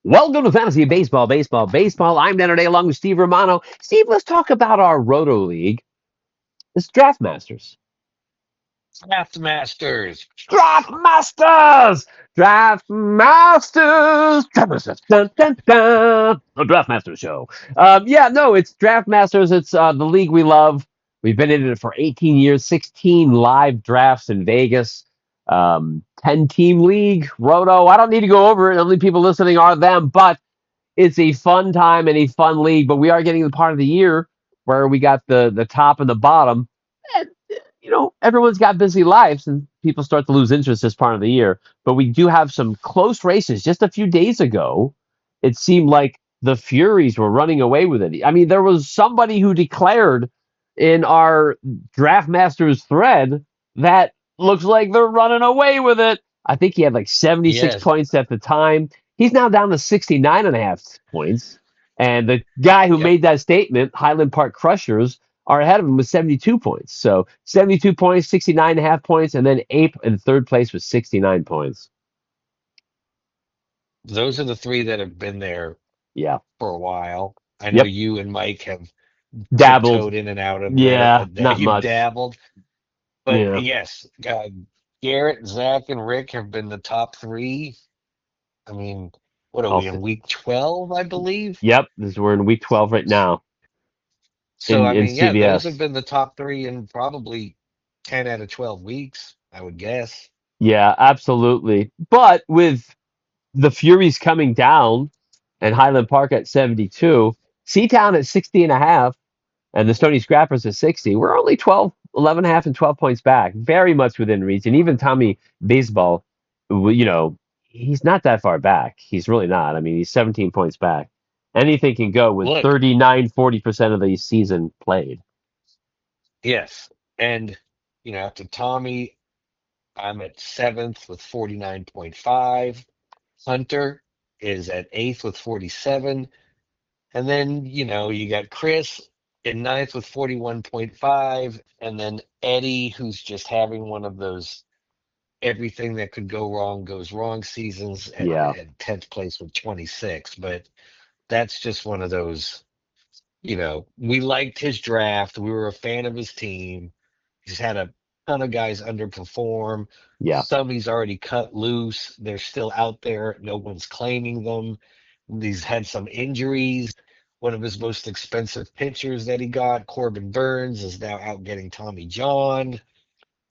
Welcome to Fantasy Baseball, Baseball, Baseball. I'm Dan O'Day along with Steve Romano. Steve, let's talk about our Roto League. It's DraftMasters. DraftMasters. DraftMasters! DraftMasters! DraftMasters! Dun, dun, dun. The DraftMasters show. No, it's DraftMasters. It's the league we love. We've been in it for 18 years, 16 live drafts in Vegas, 10-team league, Roto. I don't need to go over it. The only people listening are them, but it's a fun time and a fun league, but we are getting the part of the year where we got the top and the bottom. And, everyone's got busy lives and people start to lose interest this part of the year. But we do have some close races. Just a few days ago, it seemed like the Furies were running away with it. I mean, there was somebody who declared in our Draft Masters thread that looks like they're running away with it. I think he had like 76 Yes. points at the time. He's now down to 69 and a half points. And the guy who Yep. made that statement, Highland Park Crushers, are ahead of him with 72 points. So 72 points, 69 and a half points, and then Ape in third place with 69 points. Those are the three that have been there Yeah. for a while. I know Yep. you and Mike have Dabbled. tiptoed in and out of there. Yeah. Not You've much. dabbled. But Yeah. yes, Garrett, Zach, and Rick have been the top three. I mean, what are Oh, we in week 12, I believe? yep. We're in week 12 right now So, in, I in mean, yeah, those have CVS. been the top three in probably 10 out of 12 weeks, I would guess. Yeah, absolutely. But with the Furies coming down and Highland Park at 72, Seatown at 60 and a half, and the Stony Scrappers at 60. We're only 12, 11 and a half, and 12 points back. Very much within reach. And even Tommy Baseball, he's not that far back. He's really not. I mean, he's 17 points back. Anything can go with Look, 39, 40% of the season played. yes. And, after Tommy, I'm at seventh with 49.5. Hunter is at eighth with 47. And then, you got Chris in ninth with 41.5. And then Eddie, who's just having one of those everything that could go wrong goes wrong seasons Yeah. at 10th place with 26. But that's just one of those, we liked his draft. We were a fan of his team. He's had a ton of guys underperform. Yeah. Some he's already cut loose. They're still out there. No one's claiming them. He's had some injuries. One of his most expensive pitchers that he got, Corbin Burns, is now out getting Tommy John.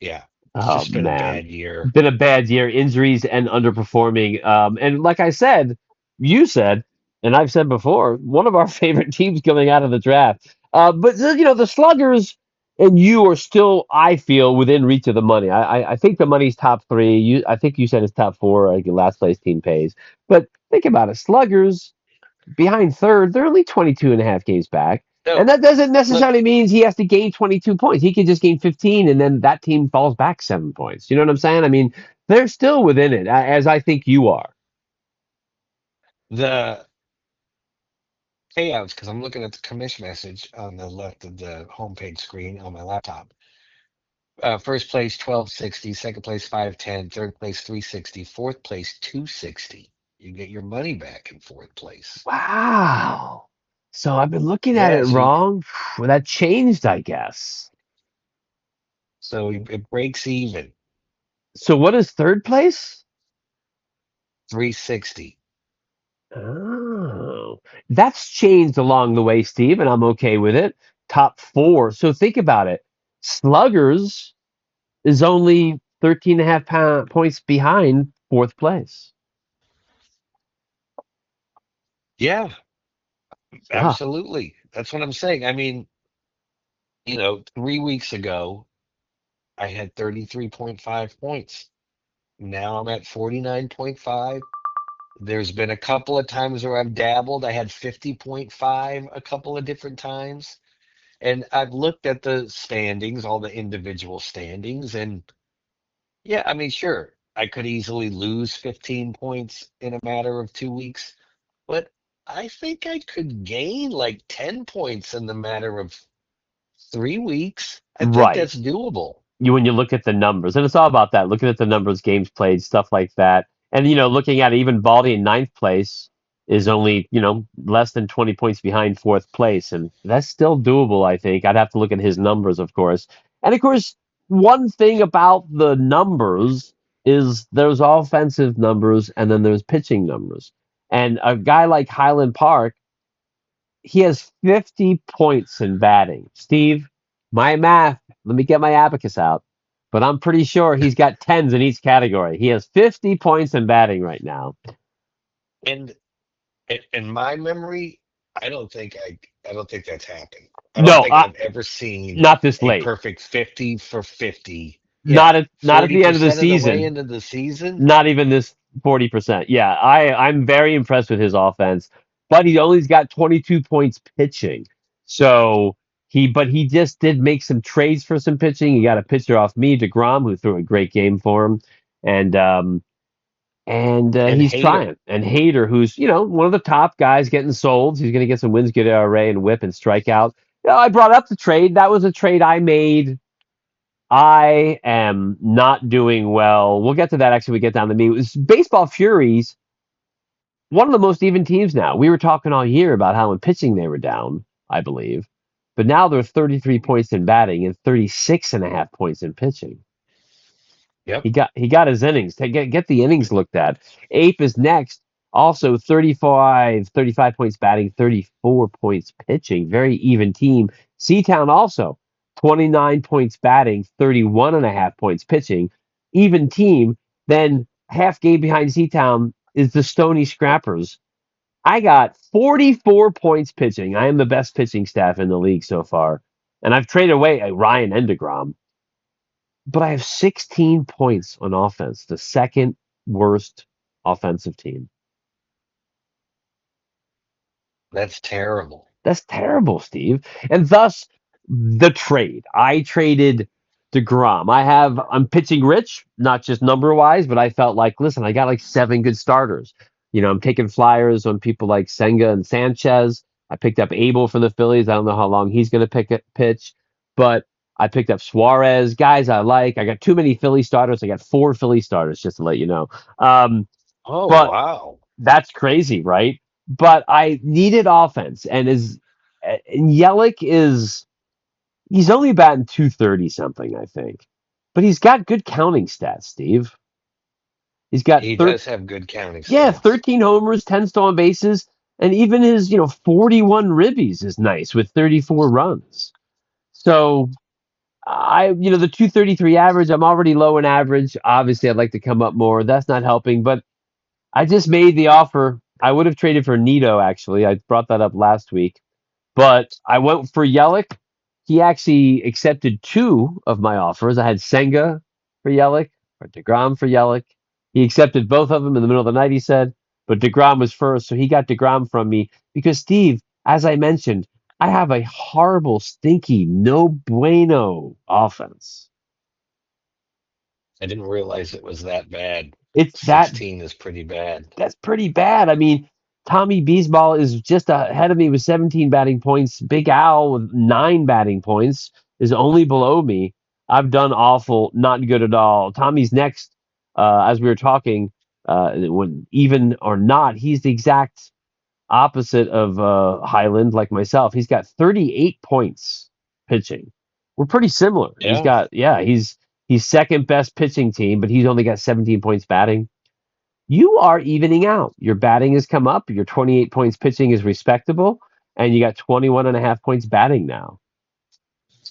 Yeah, it's Oh, just been a man. bad year. Been a bad year, injuries and underperforming. And like I said, you said, and I've said before, one of our favorite teams coming out of the draft. But the Sluggers and you are still, I feel, within reach of the money. I think the money's top three. I think you said it's top four. Like your last place team pays. But think about it, Sluggers behind third, they're only 22 and a half games back. And No, that doesn't look, necessarily mean he has to gain 22 points. He could just gain 15 and then that team falls back 7 points. You know what I'm saying? I mean, they're still within it, as I think you are. the payouts, because I'm looking at the commission message on the left of the homepage screen on my laptop. First place 1260, second place 510, third place 360, fourth place 260. You get your money back in fourth place. Wow. So I've been looking at Yeah, it wrong. Well, that changed, I guess. so it breaks even So what is third place? 360. Oh, that's changed along the way, Steve, and I'm okay with it. Top four. So think about it. Sluggers is only 13 and a half points behind fourth place. Yeah, Ah, absolutely. That's what I'm saying. I mean, 3 weeks ago, I had 33.5 points. Now I'm at 49.5. There's been a couple of times where I've dabbled. I had 50.5 a couple of different times. And I've looked at the standings, all the individual standings, and yeah, I mean, sure, I could easily lose 15 points in a matter of 2 weeks, but I think I could gain like 10 points in the matter of 3 weeks. I think right. that's doable. When you look at the numbers, and it's all about that, looking at the numbers, games played, stuff like that. And looking at even Baldy in ninth place. is only, less than 20 points behind fourth place. And that's still doable, I think. I'd have to look at his numbers, of course. And of course, one thing about the numbers is there's offensive numbers and then there's pitching numbers. And a guy like Highland Park, he has 50 points in batting. Steve, my math, let me get my abacus out. But I'm pretty sure he's got tens in each category. He has 50 points in batting right now. And in my memory, I don't think that's happened. I don't No, think I've ever seen not this a late. perfect 50 for 50. Yeah, Not at the end of the 40% of the way season. into the season. Not even this 40%. Yeah, I'm very impressed with his offense, but he only's got 22 points pitching. So but he just did make some trades for some pitching. He got a pitcher off me, DeGrom, who threw a great game for him, and And he's Hater. trying. And Hader, who's one of the top guys getting sold, he's going to get some wins, good ERA, and whip and strikeout. I brought up the trade. That was a trade I made. I am not doing well. We'll get to that actually. We get down to me. It was Baseball Furies, one of the most even teams now. We were talking all year about how in pitching they were down, I believe, but now they're 33 points in batting and 36 and a half points in pitching. Yep. He got his innings. Get the innings looked at. Ape is next. Also 35 points batting, 34 points pitching. Very even team. Seatown also 29 points batting, 31 and a half points pitching. Even team. Then half game behind Seatown is the Stony Scrappers. I got 44 points pitching. I am the best pitching staff in the league so far. And I've traded away Ryan and DeGrom, but I have 16 points on offense, the second worst offensive team. That's terrible. That's terrible, Steve. And thus the trade. I traded DeGrom. I'm pitching rich, not just number wise, but I felt like, listen, I got like seven good starters. I'm taking flyers on people like Senga and Sanchez. I picked up Abel from the Phillies. I don't know how long he's going to pitch, but I picked up Suarez, guys I like. I got too many Philly starters. I got four Philly starters, just to let you know. Oh, But wow. that's crazy, right? But I needed offense, and Yelich he's only batting 230 something, I think, but he's got good counting stats, Steve. He's got He does have good counting yeah, stats. 13 homers, 10 stolen bases, and even his 41 ribbies is nice with 34 runs. So the 233 average, I'm already low in average. Obviously, I'd like to come up more. That's not helping, but I just made the offer. I would have traded for Nito, actually. I brought that up last week. But I went for Yelich. He actually accepted two of my offers. I had Senga for Yelich or DeGrom for Yelich. He accepted both of them in the middle of the night, he said. But DeGrom was first, so he got DeGrom from me. Because, Steve, as I mentioned, I have a horrible, stinky, no bueno offense. I didn't realize it was that bad. It's that 16 is pretty bad. that's pretty bad. I mean, Tommy Beesball is just ahead of me with 17 batting points. Big Al with 9 batting points is only below me. I've done awful, not good at all. Tommy's next, as we were talking, when even or not, he's the exact opposite of Highland, like myself. He's got 38 points pitching. We're pretty similar. Yeah. He's second best pitching team, but he's only got 17 points batting. You are evening out. Your batting has come up. Your 28 points pitching is respectable, and you got 21 and a half points batting now.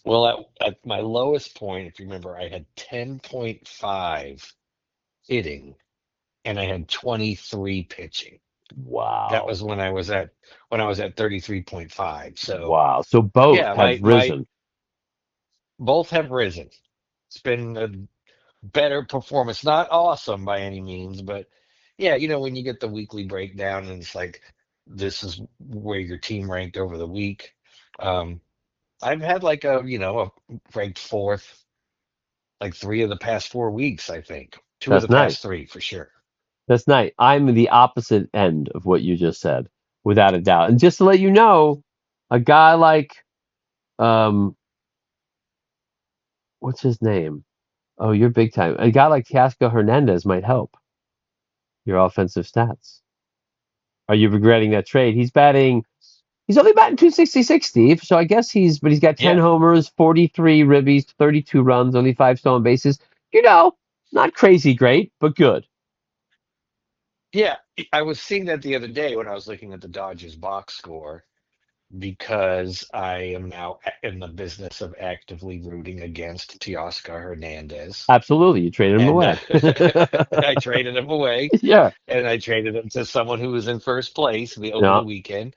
Well, at my lowest point, if you remember, I had 10.5 hitting and I had 23 pitching. That Wow. was when I was at 33.5. So Wow. So both yeah, have my risen. both have risen. It's been a better performance. Not awesome by any means, but yeah, when you get the weekly breakdown and it's like this is where your team ranked over the week. Um, I've had like a ranked fourth like 3 of the past 4 weeks, I think. Two of That's the past nice. three for sure. That's nice. I'm the opposite end of what you just said, without a doubt. And just to let you know, a guy like um, what's his name? Oh, you're big time. A guy like Teoscar Hernandez might help your offensive stats. Are you regretting that trade? He's only batting 266, Steve. So I guess he's got 10 Yeah. homers, 43 ribbies, 32 runs, only 5 stolen bases. Not crazy great, but good. Yeah. I was seeing that the other day when I was looking at the Dodgers box score because I am now in the business of actively rooting against Teoscar Hernandez. Absolutely. You traded him And away. I traded him away, Yeah. and I traded him to someone who was in first place over Yeah. the weekend.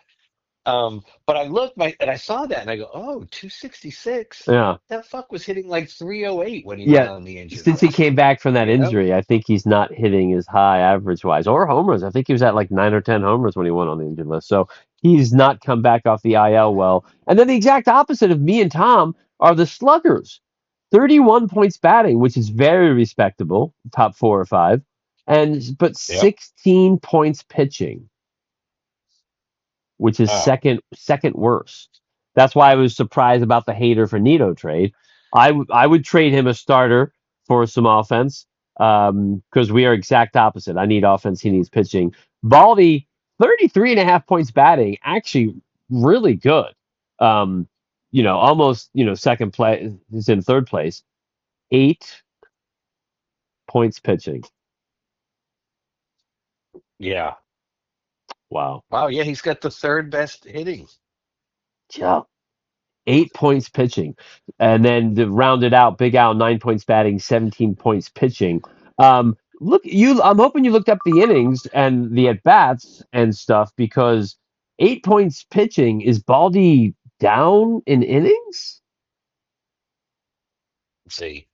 But I looked and I saw that and I go, oh, 266. Yeah. That fuck was hitting like 308 when he went Yeah, on the injured since he list, came back from that you know? injury, I think he's not hitting as high average wise or homers. I think he was at like 9 or 10 homers when he went on the injured list. So he's not come back off the IL well. And then the exact opposite of me and Tom are the sluggers. 31 points batting, which is very respectable, top 4 or 5, but Yep. 16 points pitching, which is Oh, second worst. That's why I was surprised about the Hader for Nito trade. I would trade him a starter for some offense because we are exact opposite. I need offense. He needs pitching. Baldy, 33.5 points batting, actually really good. Um, almost, second place is in third place. 8 points pitching. yeah. Wow. Wow, yeah, he's got the third best hitting. Yeah. 8 points pitching, and then to round it out, Big Al 9 points batting, 17 points pitching. Look, I'm hoping you looked up the innings and the at bats and stuff because 8 points pitching is Baldy down in innings Let's see.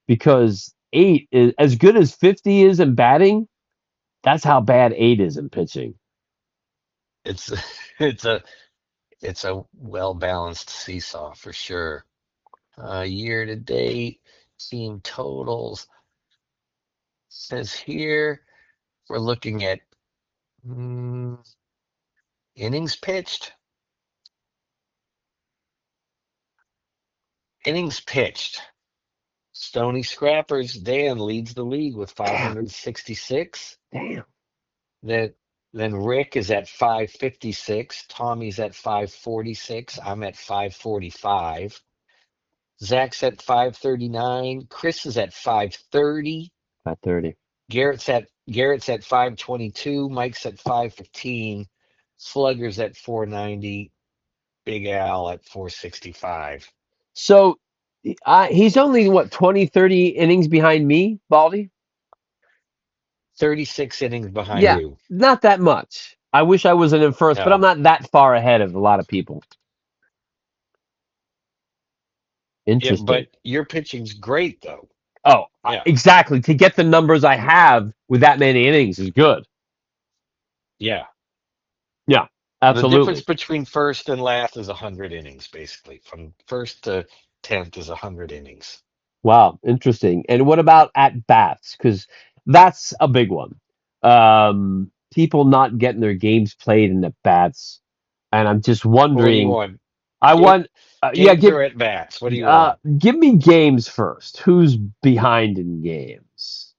because eight is as good as 50 is in batting. That's how bad eight is in pitching. It's it's a it's a well-balanced seesaw for sure. Year to date, team totals says here we're looking at mm, innings pitched. Innings pitched. Stony Scrappers, Dan leads the league with Damn, 566. damn. Then then Rick is at 556. Tommy's at 546. I'm at 545. Zach's at 539. Chris is at 530. 5:30. Garrett's at 522. Mike's at 515. Slugger's at 490. Big Al at 465. So he's only what 20, 30 innings behind me, Baldy. 36 innings behind Yeah, you. not that much. I wish I wasn't in first, but I'm No. not that far ahead of a lot of people. Yeah, Interesting. but your pitching's great though. Oh, Yeah. exactly. To get the numbers I have with that many innings is good. Yeah. Yeah, The difference absolutely. between first and last is 100 innings, basically. From first to 10th is 100 innings. Wow, interesting. And what about at bats? Because that's a big one. People not getting their games played in the bats, and I'm just What do you wondering. want? I Ga- want, yeah, Games or at bats? What do you want? give me games first. Who's behind in games?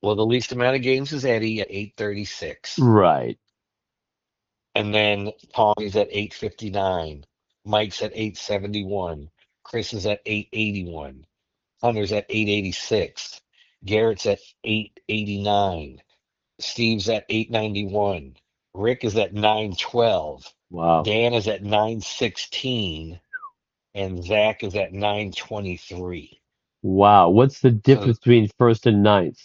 Well, the least amount of games is Eddie at 836. Right. And then Tommy's at 859. Mike's at 871. Chris is at 881. Hunter's at 886. Garrett's at 889. Steve's at 891. Rick is at 912. Wow. Dan is at 916. And Zach is at 923. Wow. What's the So difference between first and ninth?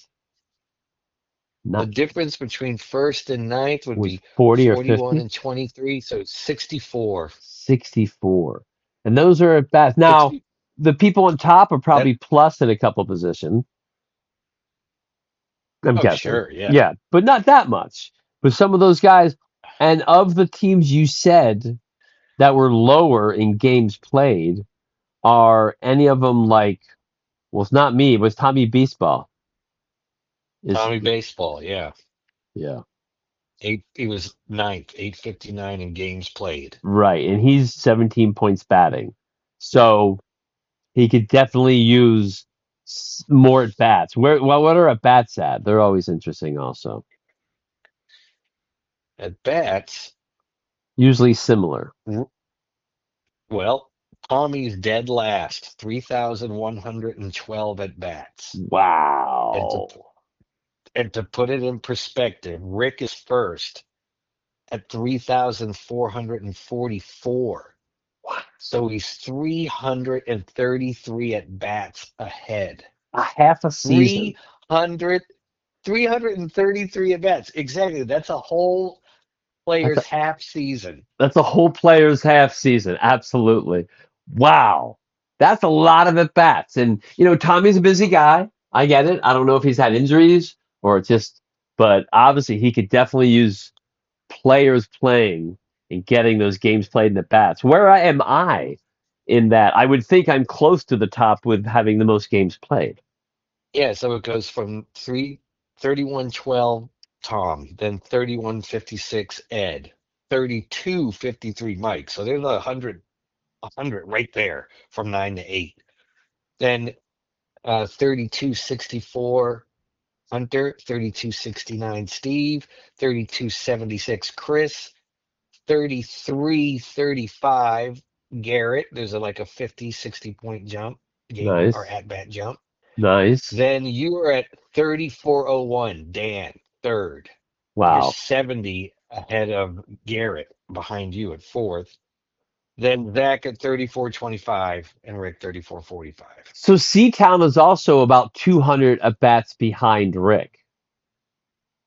the Not difference between first and ninth would was be 40 or 41 50? and 23. So 64. 64. And those are at bats. Now, 60. the people on top are That, probably plus in a couple positions, I'm oh, guessing. sure. Yeah. Yeah, but not that much. But some of those guys, and of the teams you said that were lower in games played, are any of them like, well, it's not me, but it's Tommy Baseball. Is Tommy Baseball. Yeah. Yeah. He was ninth, 859 in games played. Right, and he's 17 points batting. So he could definitely use more at bats. What are at bats at? They're always interesting also. at bats, Usually similar. r- well, Tommy's dead last, 3,112 at bats. And to Wow. and to put it in perspective, Rick is first at 3,444. So he's 333 at bats ahead. A half a season. 300, 333 at bats. Exactly. That's a whole That's player's a half season. that's a whole player's half season. Absolutely. Wow. That's a lot of at bats. And Tommy's a busy guy. I get it. I don't know if he's had injuries or it's just, but obviously he could definitely use players playing and getting those games played in the bats. Am I in that? I would think I'm close to the top with having the most games played. Yeah, so it goes from 3112 Tom, then 3156 Ed, 3253 Mike. So there's a hundred right there from 9 to 8. Then 3264 Hunter, 3269 Steve, 3276 Chris, 3335 Garrett. There's like a 50, 60 point jump, game or Nice. at bat jump. Nice. Then you are at 3401 Dan, third. You're Wow. 70 ahead of Garrett behind you at fourth. Then Zach at 3425 and Rick 3445. So Seatown is also about 200 at bats behind Rick.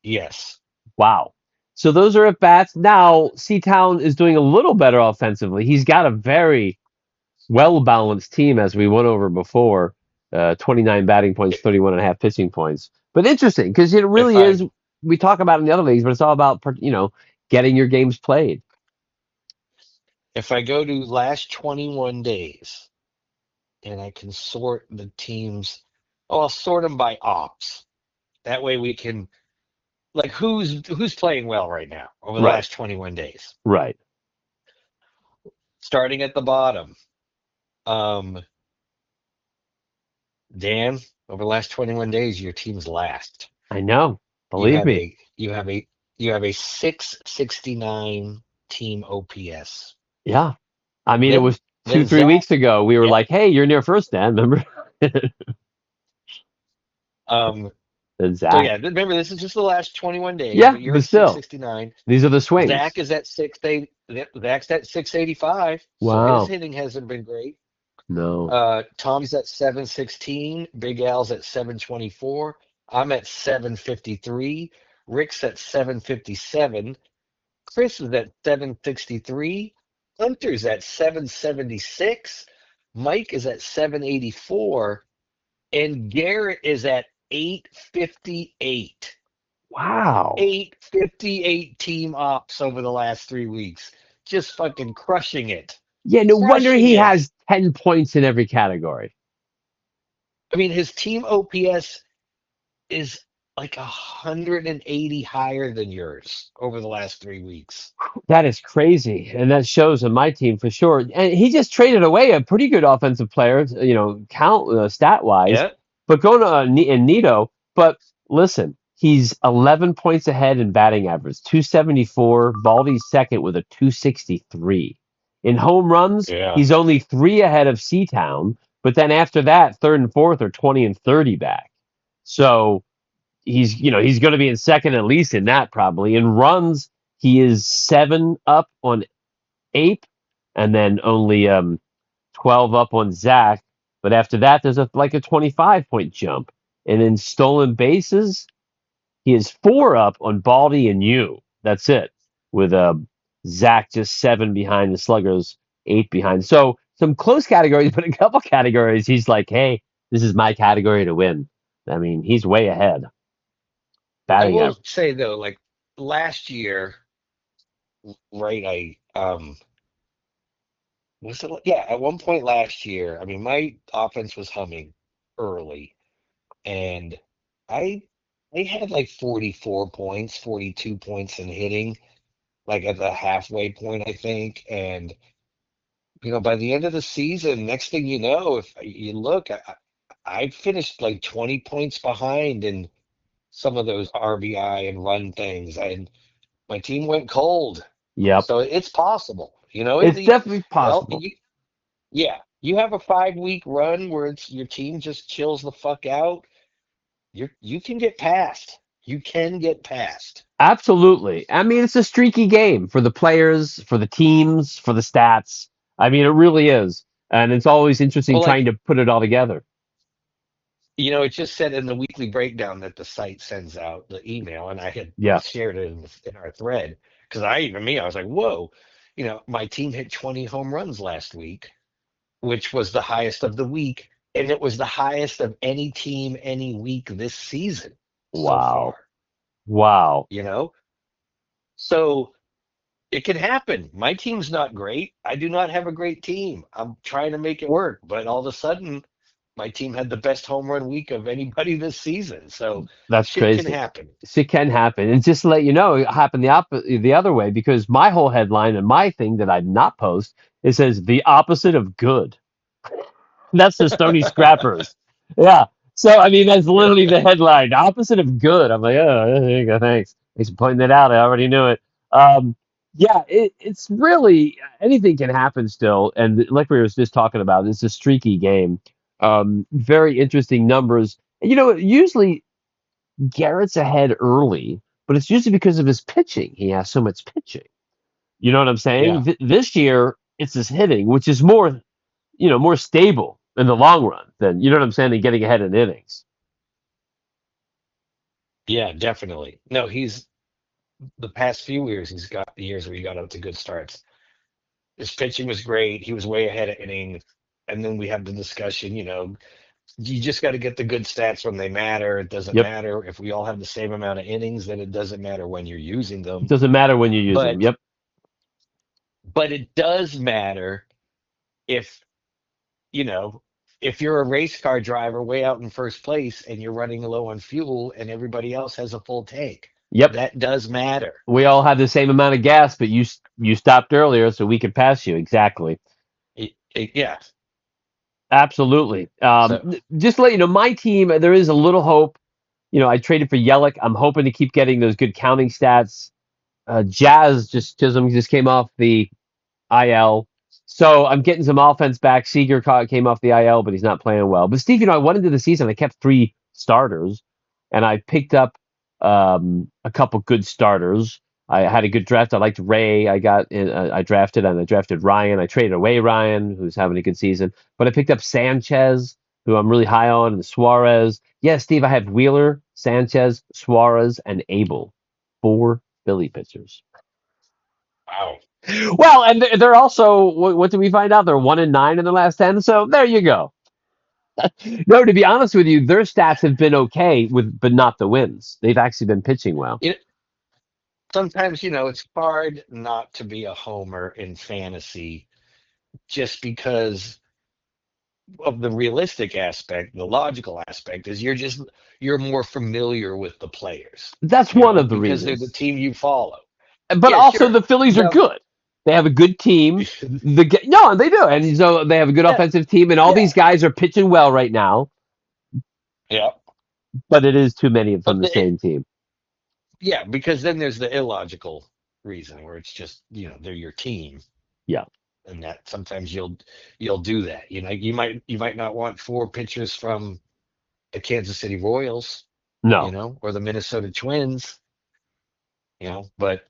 Yes. Wow. So those are at bats. Now, Seatown is doing a little better offensively. He's got a very well balanced team, as we went over before. 29 batting points, 31 and a half pitching points. But interesting because it If really I is. We talk about it in the other leagues, but it's all about getting your games played. if I go to last 21 days and I can sort the teams, oh, I'll sort them by ops. That way we can like who's playing well right now over the Right. last 21 days. Right. Starting at the bottom. Um, Dan, over the last 21 days, your team's last. I know. You Believe have me. a you have a you have a 669 team OPS. Yeah. I mean, it Then was two, then 3 weeks Zach, ago. We were yeah. like, "Hey, you're near first, Dan." Remember? Um, And so Zach. yeah, remember this is just the last 21 days, Yeah, but you're but at still, 669. these are the swings. Zach is at 680. Zach's at 685, so his Wow. hitting hasn't been great. No. Tommy's at 716. Big Al's at 724. I'm at 753. Rick's at 757. Chris is at 763. Hunter's at 776. Mike is at 784. And Garrett is at 858. Wow. 858 team ops over the last 3 weeks. Just fucking crushing it. Yeah, no wonder Crushing he it. has 10 points in every category. I mean, his team OPS is like 180 higher than yours over the last 3 weeks. That is crazy. And that shows in my team for sure. And he just traded away a pretty good offensive player, count stat wise. Yeah. But going to Nito. But listen, he's 11 points ahead in batting average, 274. Baldy's second with a 263. In home runs, Yeah. he's only three ahead of Seatown. But then after that, third and fourth are 20 and 30 back. So he's going to be in second at least in that probably. In runs, he is seven up on Ape, and then only 12 up on Zach. But after that, there's like a 25-point jump. And in stolen bases, he is four up on Baldy and you. That's it. With Zach just seven behind the Sluggers, eight behind. So some close categories, but a couple categories, he's like, hey, this is my category to win. I mean, he's way ahead. I Batting will average. say though, like last year, right? I was it yeah, at one point last year, I mean my offense was humming early and I I had like 44 points, 42 points in hitting, like at the halfway point, I think. And by the end of the season, next thing you know, if you look, I finished like 20 points behind in some of those RBI and run things. My team went cold. Yep. So it's possible. It's definitely Well, possible. yeah, you have a 5 week run where your team just chills the fuck out. You can get past. You can get past. Absolutely. I mean, it's a streaky game for the players, for the teams, for the stats. I mean, it really is. And it's always interesting Well, trying like, to put it all together. it just said in the weekly breakdown that the site sends out the email, and I had Yeah. shared it in our thread because I was like, whoa, my team hit 20 home runs last week, which was the highest of the week, and it was the highest of any team any week this season so Wow. far. Wow. You know, so it can happen. My team's not great. I do not have a great team. I'm trying to make it work, but all of a sudden, my team had the best home run week of anybody this season. So That's shit can crazy. happen. It can happen. And just to let you know, it happened the other way because my whole headline and my thing that I'd not post, it says the opposite of good. That's the Stony Scrappers. Yeah. So I mean, that's literally the headline. Opposite of good. I'm like, oh, there you go. Thanks. Thanks for pointing that out. I already knew it. Yeah, it's really anything can happen still, and like we were just talking about, it's a streaky game. Very interesting numbers. And, usually Garrett's ahead early, but it's usually because of his pitching. He has so much pitching. You know what I'm saying? Yeah. This year, it's his hitting, which is more stable in the long run than you know what I'm saying, than getting ahead in innings. Yeah, definitely. No, he's the past few years, he's got the years where he got out to good starts. His pitching was great. He was way ahead of innings. And then we have the discussion, you just got to get the good stats when they matter. It doesn't Yep. matter if we all have the same amount of innings, then it doesn't matter when you're using It them. doesn't matter when you use them. But Yep. but it does matter if, you know, if you're a race car driver way out in first place and you're running low on fuel and everybody else has a full tank. Yep. That does matter. We all have the same amount of gas, but you stopped earlier, so we could pass you. Exactly. Yeah. Absolutely. So, Just to let you know, my team, there is a little hope. I traded for Yelich. I'm hoping to keep getting those good counting stats. Jazz just Chisholm just came off the IL. So I'm getting some offense back. Seager came off the IL, but he's not playing well. But Steve, I went into the season. I kept three starters, and I picked up a couple good starters. I had a good draft. I liked Ray. I drafted and I drafted Ryan. I traded away Ryan, who's having a good season. But I picked up Sanchez, who I'm really high on, and Suarez. Yeah, Steve, I have Wheeler, Sanchez, Suarez, and Abel. Four Philly pitchers. wow. Well, and they're also what did we find out? They're 1-9 in the last 10. So there you go. No, to be honest with you, their stats have been okay but not the wins. They've actually been pitching well. It, Sometimes, it's hard not to be a homer in fantasy just because of the realistic aspect, the logical aspect is you're more familiar with the players, That's one of the because they're the reasons. team you follow. But Yeah, also the sure. Phillies are Now, good. They have a good team. No, they do, and so they have a good yeah, offensive team, and all yeah, these guys are pitching well right now. yeah. But it is too many from But the same team. yeah, because then there's the illogical reason where it's just, they're your team, Yeah. and that sometimes you'll do that. You might not want four pitchers from the Kansas City Royals, No. or the Minnesota Twins, but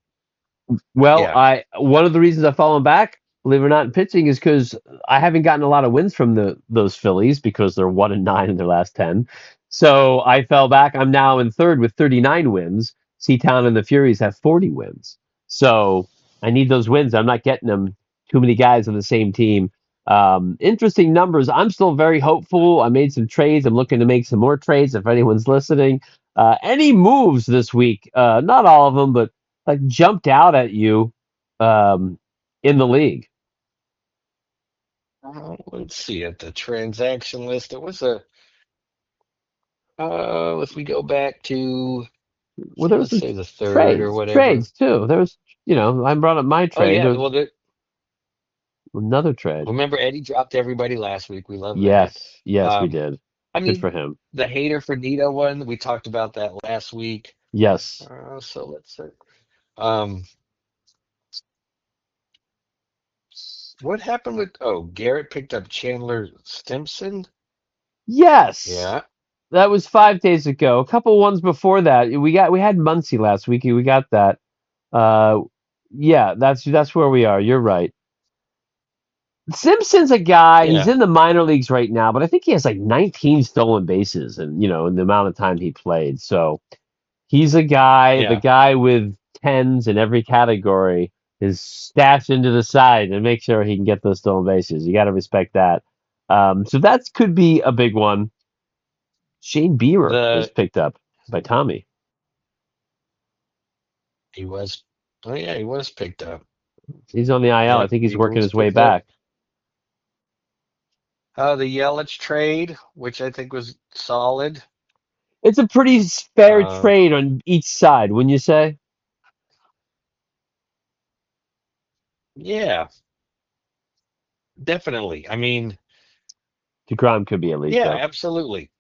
Well, yeah. I one of the reasons I've fallen back, believe it or not, in pitching is because I haven't gotten a lot of wins from those Phillies because they're 1-9 in their last 10. So I fell back. I'm now in third with 39 wins. Seatown and the Furies have 40 wins. So I need those wins. I'm not getting them. Too many guys on the same team. Interesting numbers. I'm still very hopeful. I made some trades. I'm looking to make some more trades if anyone's listening. Any moves this week? Not all of them, but like jumped out at you in the league? Let's see at the transaction list. It was if we go back to, Well, there was let's some say the third or trades whatever. too. I brought up my Oh trade. yeah, There was well, another trade. remember Eddie dropped everybody last week. We love that. Yes, we Um, did. I Good mean, for him. the hater for Nito one, we talked about that last week. Yes, So let's see. Um, what happened with? Oh, Garrett picked up Chandler Stimson. Yes, Yeah, that was 5 days ago. A couple ones before that, we had Muncie last week. We got that. Uh, yeah, that's where we are. You're right. Simpson's a guy. He's yeah, in the minor leagues right now, but I think he has like 19 stolen bases, and in the amount of time he played. So he's a guy. The yeah. guy with tens in every category is stashed into the side and make sure he can get those stolen bases. You got to respect that. So that could be a big one. Shane Bieber was The picked up by Tommy. he was. Oh yeah, he was picked up. He's on the IL. I Yep, think he's Bieber working was his way picked up. back. The Yelich trade, which I think was solid. It's a pretty fair Um, trade on each side, wouldn't you say? yeah, definitely. I mean, DeGrom could be elite, yeah, though. absolutely.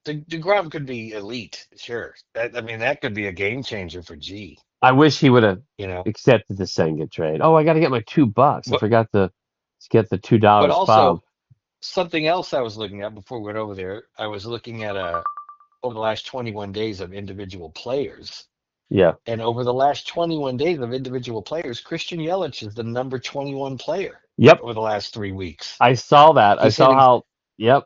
DeGrom could be elite, sure. I mean, that could be a game changer for G. I wish he would have You know, accepted the Senga trade. Oh, I got to get my $2. I but forgot to get the but $2 fob. also something else I was looking at before we went over there. I was looking at over the last 21 days of individual players. Yeah. And over the last 21 days of individual players, Christian Yelich is the number 21 player Yep. over the last 3 weeks. I saw that. I He's saw hitting how. Yep.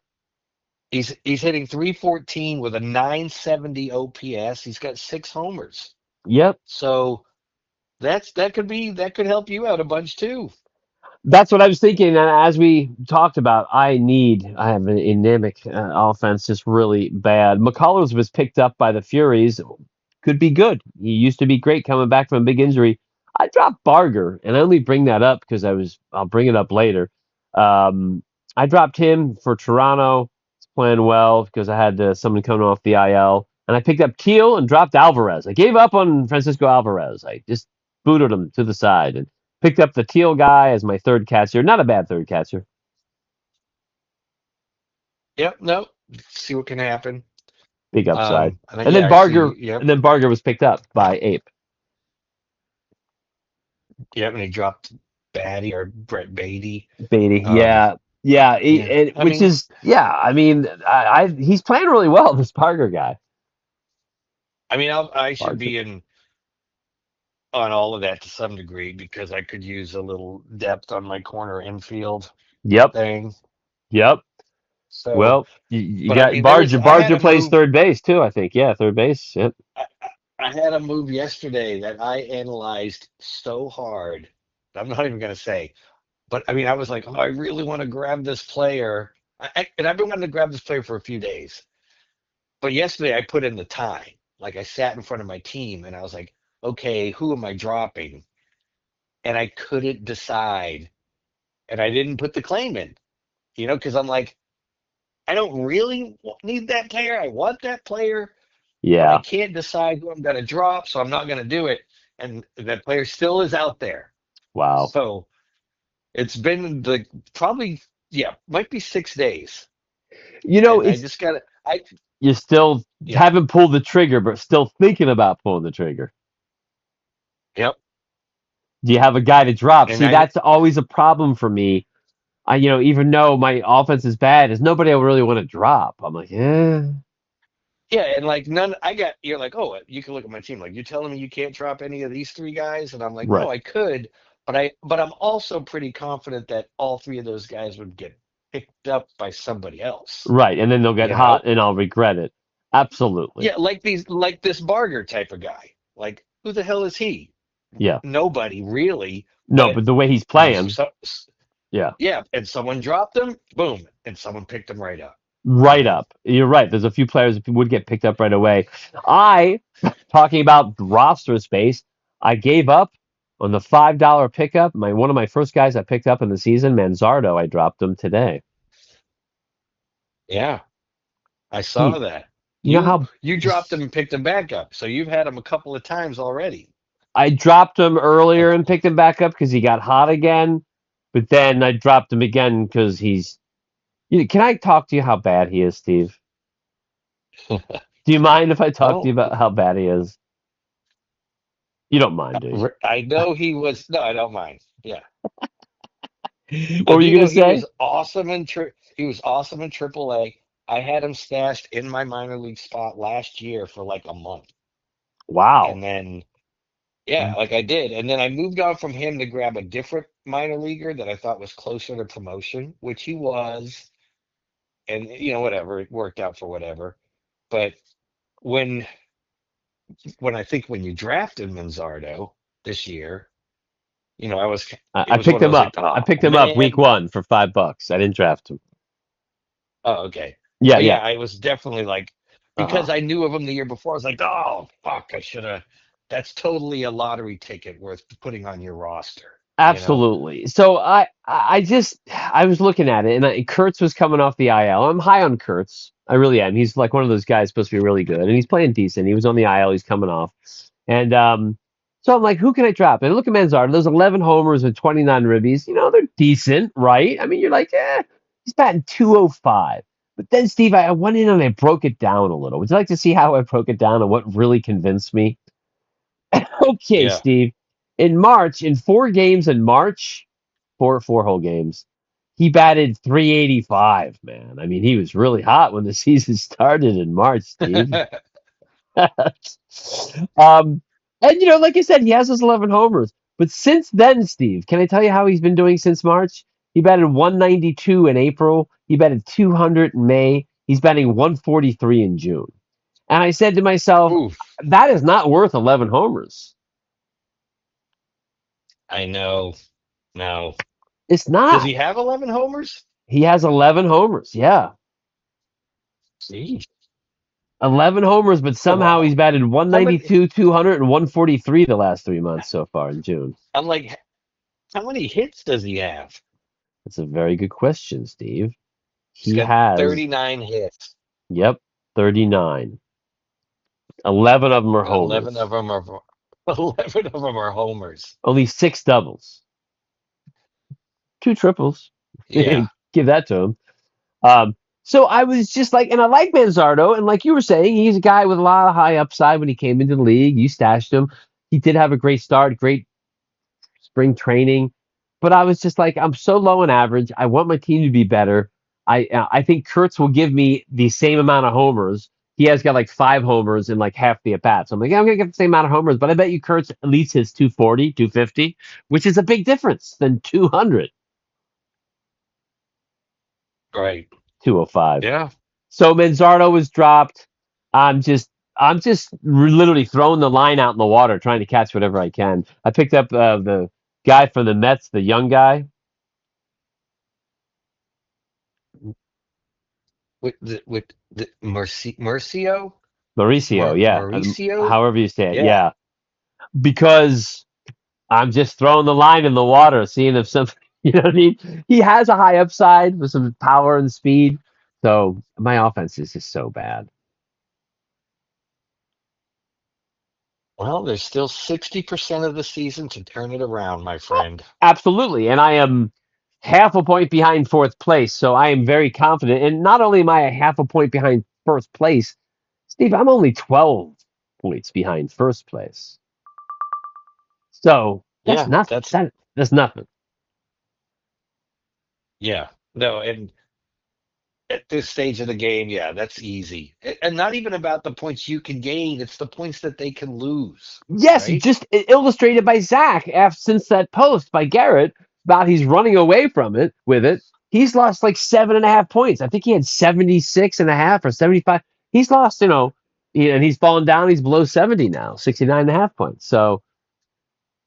he's hitting 314 with a 970 OPS. He's got 6 homers. Yep. So that could help you out a bunch too. That's what I was thinking. And as we talked about, I have an anemic offense, just really bad. McCullers was picked up by the Furies. Could be good. He used to be great coming back from a big injury. I dropped Barger, and I only bring that up because I'll bring it up later. Um, I dropped him for Toronto. It's playing well because I had someone coming off the IL. And I picked up Teal and dropped Alvarez. I gave up on Francisco Alvarez. I just booted him to the side. And picked up the Teal guy as my third catcher. Not a bad third catcher. Yep, no. See what can happen. Big upside. And then, And yeah, then I see. Barger Yep, and then Barger was picked up by Ape. yep. And he dropped Batty or Brett Beatty. Beatty. Um, Yeah. Yeah. yeah. I Which mean, is I mean, he's playing really well, this Barger guy. I should Barger. be in on all of that to some degree because I could use a little depth on my corner infield Yep. thing. Yep. So, Well, you but I got mean, Barger. I had Barger a plays move. third base too, I think. Yeah, third base. Yep. I had a move yesterday that I analyzed so hard. I'm not even going to say, but I mean, I was like, oh, I really want to grab this player. And I've been wanting to grab this player for a few days. But yesterday I put in the time. Like I sat in front of my team and I was like, okay, who am I dropping? And I couldn't decide. And I didn't put the claim in, because I'm like, I don't really need that player. I want that player, but I Yeah. can't decide who I'm going to drop, so I'm not going to do it. And that player still is out there. Wow. So it's been probably, yeah, might be 6 days. And I It's just got to, you still yeah, haven't pulled the trigger, but still thinking about pulling the trigger. yep. Do you have a guy to drop? And See, I, that's always a problem for me. Even though my offense is bad, there's nobody I really want to drop. I'm like, yeah, and you're like, oh, you can look at my team. Like, you're telling me you can't drop any of these three guys? And I'm like, no, right, I could, but I'm also pretty confident that all three of those guys would get picked up by somebody else, right, and then they'll get you hot, know? and I'll regret it. Absolutely, Yeah, like this Barger type of guy. Like, who the hell is he? yeah. Nobody really, No, but but the way he's playing, so, yeah, yeah, and someone dropped him, boom, and someone picked him right up, you right know? up. You're right. There's a few players that would get picked up right away. I talking about roster space. I gave up on the $5 pickup. One of my first guys I picked up in the season, Manzardo. I dropped him today. Yeah, I Steve, saw that. you know You how you dropped him and picked him back up, so you've had him a couple of times already. I dropped him earlier That's and picked him back up because he got hot again, but then I dropped him again because he's. Can I talk to you how bad he is, Steve? Do you mind if I talk to you well, about how bad he is? You don't mind, do you? I know he was. No, I don't mind. Yeah, What I were you do gonna know he say? was awesome in he was awesome in AAA. I had him stashed in my minor league spot last year for like a month, Wow. and then yeah, like I did, and then I moved on from him to grab a different minor leaguer that I thought was closer to promotion, which he was, and whatever, it worked out for whatever. But when I think when you drafted Manzardo this year, I was it I was picked one of him those like, up. I oh picked him up week man. one for $5. I didn't draft him. Oh, okay. Yeah, But yeah. yeah, I was definitely like, Uh-huh. because I knew of him the year before, I was like, oh fuck, I should have. That's totally a lottery ticket worth putting on your roster, you know? Absolutely. So I was looking at it, and Kurtz was coming off the IL. I'm high on Kurtz. I really am. He's like one of those guys supposed to be really good, and he's playing decent. He was on the IL. He's coming off, and so I'm like, who can I drop? And I look at Manzardo. Those 11 homers and 29 ribbies. They're decent, right? I mean, you're like, he's batting 205. But then, Steve, I went in and I broke it down a little. Would you like to see how I broke it down and what really convinced me? Okay, Yeah. Steve. In March, in 4 games in March, four whole games, he batted 385. Man, I mean, he was really hot when the season started in March, Steve. um, and like I said, he has his 11 homers. But since then, Steve, can I tell you how he's been doing since March? He batted 192 in April. He batted 200 in May. He's batting 143 in June. And I said to myself, Oof. that is not worth 11 homers. I know. No. It's Does not. he have 11 homers? He has 11 homers. Yeah. Jeez. 11 homers, but somehow he's Wow. batted How many 192, 200, and 143 the last 3 months so far in June. I'm like, how many hits does he have? That's a very good question, Steve. He's He got has, 39 hits. yep, 39. 11 of them are 11 of homers. them are 11 of them are homers. Only 6 doubles, 2 triples. Yeah. Give that to him. Um, so I was just like, and I like Manzardo, and like you were saying, he's a guy with a lot of high upside when he came into the league. You stashed him. He did have a great start, great spring training, but I was just like, I'm so low in average. I want my team to be better. I think Kurtz will give me the same amount of homers. He has got like 5 homers in like half the at bats. I'm like, yeah, I'm gonna get the same amount of homers, but I bet you Kurtz at least hits 240, 250, which is a big difference than 200, Right. 205. Yeah. So Manzardo was dropped. I'm just literally throwing the line out in the water, trying to catch whatever I can. I picked up the guy from the Mets, the young guy, With the Mercio? Mauricio. Yeah, Mauricio? however you say it. Yeah. Yeah, because I'm just throwing the line in the water, seeing if some, what I mean. He has a high upside with some power and speed. So my offense is just so bad. Well, there's still 60% of the season to turn it around, my friend. Absolutely. And I am half a point behind fourth place. So I am very confident. And not only am I a half a point behind first place, Steve, I'm only 12 points behind first place. So that's Yeah, nothing. That's nothing. yeah. No, and at this stage of the game, yeah, that's easy. And not even about the points you can gain, it's the points that they can lose, Yes, right? just illustrated by Zach after since that post by Garrett about he's running away from it with it. He's lost like 7.5 points. I think he had 76 and a half or 75. He's lost, and he's fallen down. He's below 70 now, 69.5 points. So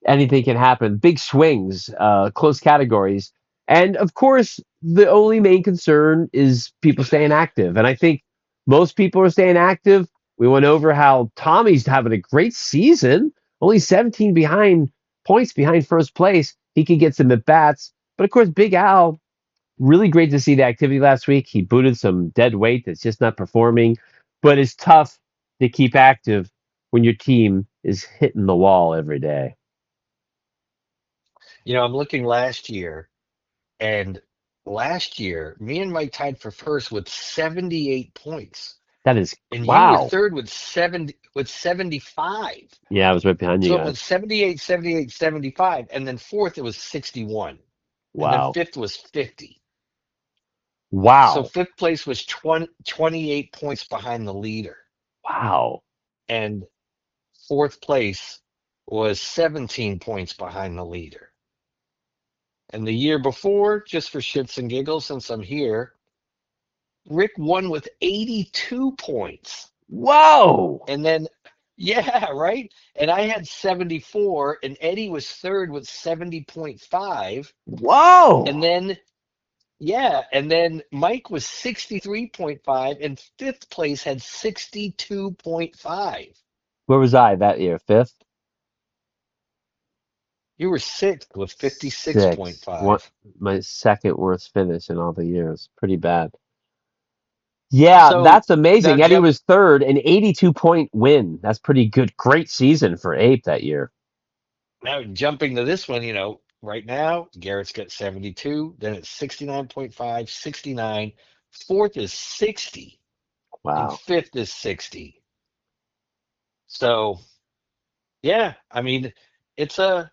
anything can happen. Big swings, close categories. And of course, the only main concern is people staying active. And I think most people are staying active. We went over how Tommy's having a great season, only 17 behind points behind first place. He could get some at bats. But of course, Big Al, really great to see the activity last week. He booted some dead weight that's just not performing, but it's tough to keep active when your team is hitting the wall every day. I'm looking last year, and last year, me and Mike tied for first with 78 points. That is and you were wow. third with 75. Yeah, I was right behind you So it went guys. 78, 78, 75, and then fourth it was 61, and then Wow. fifth was 50. So Wow. fifth place was 28 points behind the leader, Wow. and fourth place was 17 points behind the leader. And the year before, just for shits and giggles, since I'm here, Rick won with 82 points. Whoa. And then, yeah, right. And I had 74, and Eddie was third with 70.5. And Whoa. then, yeah, and then Mike was 63.5, and fifth place had 62.5. Where was I that year? Fifth? You were sixth with Sixth. What 56.5. my second worst finish in all the years. Pretty bad. Yeah, So that's now amazing. Eddie jump was third, an 82-point win. That's pretty good. Great season for Ape that year. now jumping to this one, right now, Garrett's got 72, then it's 69.5, 69. Fourth is 60, and Wow. fifth is 60. So yeah, I mean, it's a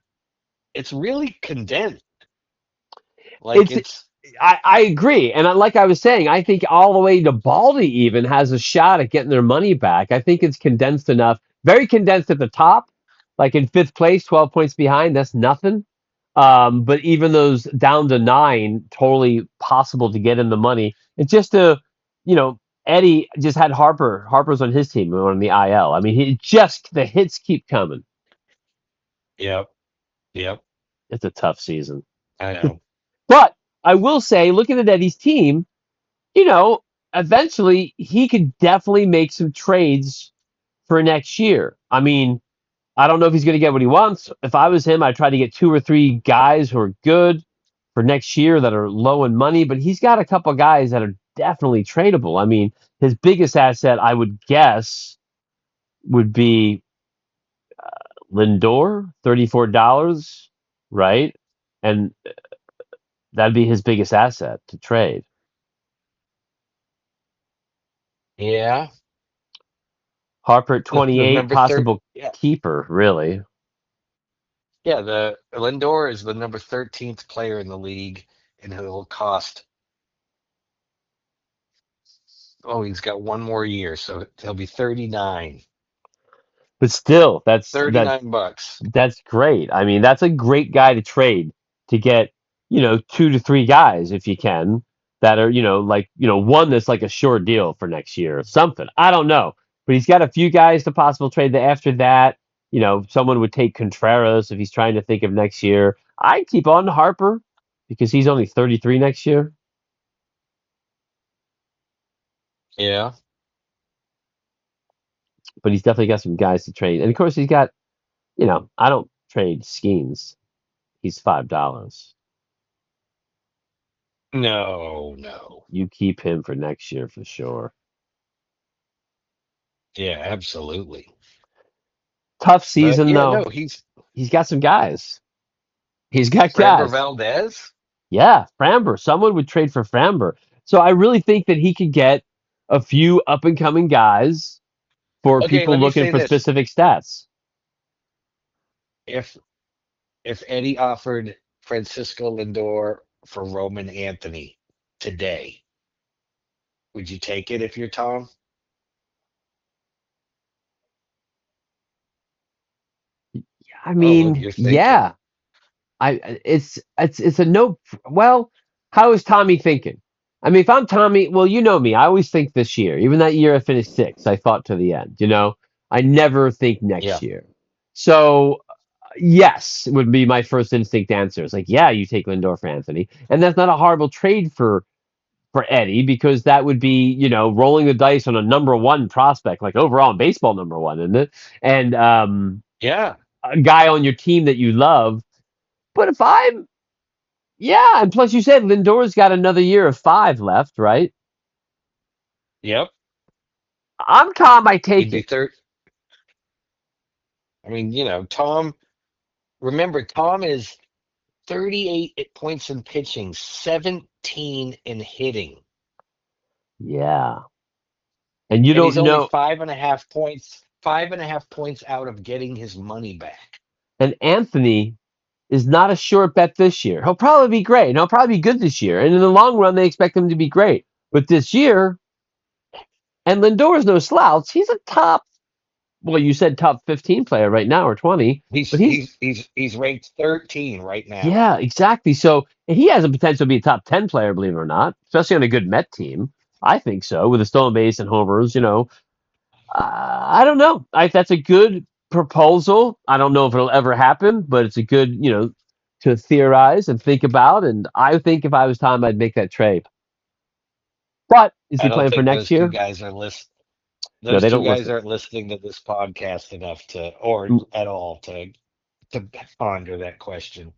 it's really condensed. Like It's it's I agree. And like I was saying, I think all the way to Baldy even has a shot at getting their money back. I think it's condensed enough, very condensed at the top, like in fifth place, 12 points behind. That's nothing. But even those down to nine, totally possible to get in the money. It's just you know, Eddie just had Harper. Harper's on his team on the IL. I mean, the hits keep coming. yep, yep, It's a tough season. I know. But I will say, looking at Eddie's team, you know, eventually he could definitely make some trades for next year. I mean, I don't know if he's going to get what he wants. If I was him, I'd try to get two or three guys who are good for next year that are low in money, but he's got a couple guys that are definitely tradable. I mean, his biggest asset, I would guess, would be Lindor, $34, right? And that'd be his biggest asset to trade. Yeah, Harper at the 28, number third. possible Yeah, keeper, really. yeah. The Lindor is the number 13th player in the league, and he'll cost. Oh, he's got one more year, so he'll be 39. But still, 39 bucks. that's great. I mean, that's a great guy to trade to get, two to three guys if you can that are, one that's like a short deal for next year or something. I don't know. But he's got a few guys to possible trade that after that, someone would take Contreras if he's trying to think of next year. I'd keep on Harper because he's only 33 next year, Yeah. but he's definitely got some guys to trade. And of course he's got, I don't trade Skeens. He's $5. No, no. You keep him for next year for sure. Yeah, absolutely. Tough But season yeah, no, though. he's He's got some guys. He's got Framber guys. Valdez. Yeah, Framber. Someone would trade for Framber. So I really think that he could get a few up and coming guys for Okay, people let me looking say for this. specific stats. If if Eddie offered Francisco Lindor for Roman Anthony today, would you take it if you're Tom? I Oh, look, mean, you're thinking. yeah. It's a no. Well, how is Tommy thinking? I mean, if I'm Tommy, well, you know me. I always think this year. Even that year I finished sixth, I fought to the end. I never think Yeah. next year. So yes, would be my first instinct answer. It's like, yeah, you take Lindor for Anthony, and that's not a horrible trade for Eddie because that would be rolling the dice on a number one prospect, like overall in baseball number one, isn't it? And Yeah. a guy on your team that you love. But if I'm yeah, and plus you said Lindor's got another year of five left, right? Yep. I'm calm. I He'd take be it. third. I mean, Tom, remember, Tom is 38 points in pitching, 17 in hitting. Yeah, And you And he's don't only know. 5.5 points out of getting his money back. And Anthony is not a short bet this year. He'll probably be great. And he'll probably be good this year. And in the long run, they expect him to be great. But this year, and Lindor is no slouch. He's a top, well, you said top 15 player right now or 20, He's but he's, he's he's he's ranked 13 right now. yeah, exactly. So and he has a potential to be a top 10 player, believe it or not, especially on a good Met team. I think so, with a stolen base and homers. I don't know. That's a good proposal. I don't know if it'll ever happen, but it's a good, to theorize and think about. And I think if I was Tom, I'd make that trade. But is I he don't playing for think next those two year? guys are list. No, Those they two don't guys listen. aren't listening to this podcast enough or at all to ponder that question.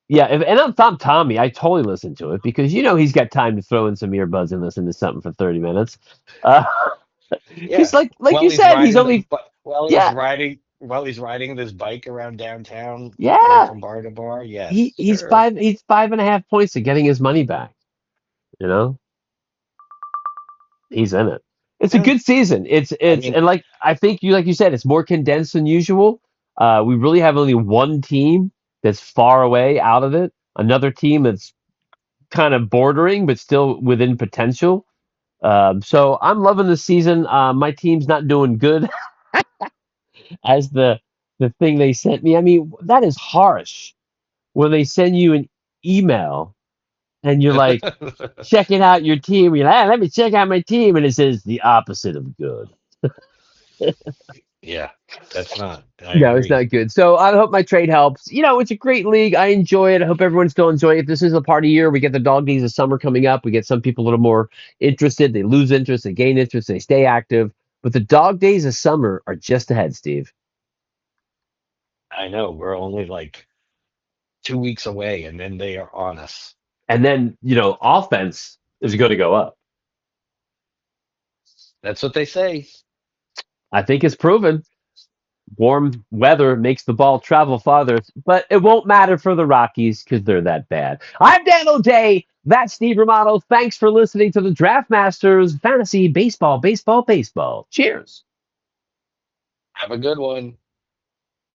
Yeah, and if I'm Tommy, I totally listen to it because he's got time to throw in some earbuds and listen to something for 30 minutes. Uh, because Yeah. like you said, he's only yeah, While he's riding this bike around downtown, going yeah. from bar to bar. He Yes, he's sure. five he's 5.5 points to getting his money back. You know, he's in it. It's a Yeah. good season. I It's mean, and like you said, it's more condensed than usual. We really have only one team that's far away out of it. Another team that's kind of bordering, but still within potential. So I'm loving the season. My team's not doing good as the thing they sent me. I mean, that is harsh when they send you an email and you're like checking out your team. You're like, "Ah, let me check out my team," and it says the opposite of good. yeah, that's not. I No, it's agree. not good. So I hope my trade helps. It's a great league. I enjoy it. I hope everyone's still enjoying it. This is a part of year. We get the dog days of summer coming up. We get some people a little more interested. They lose interest, they gain interest, they stay active. But the dog days of summer are just ahead, Steve. I know we're only like 2 weeks away, and then they are on us. And then, offense is going to go up. That's what they say. I think it's proven. Warm weather makes the ball travel farther, but it won't matter for the Rockies because they're that bad. I'm Dan O'Day. That's Steve Romano. Thanks for listening to the Draft Masters Fantasy Baseball, Baseball, Baseball. Cheers. Have a good one.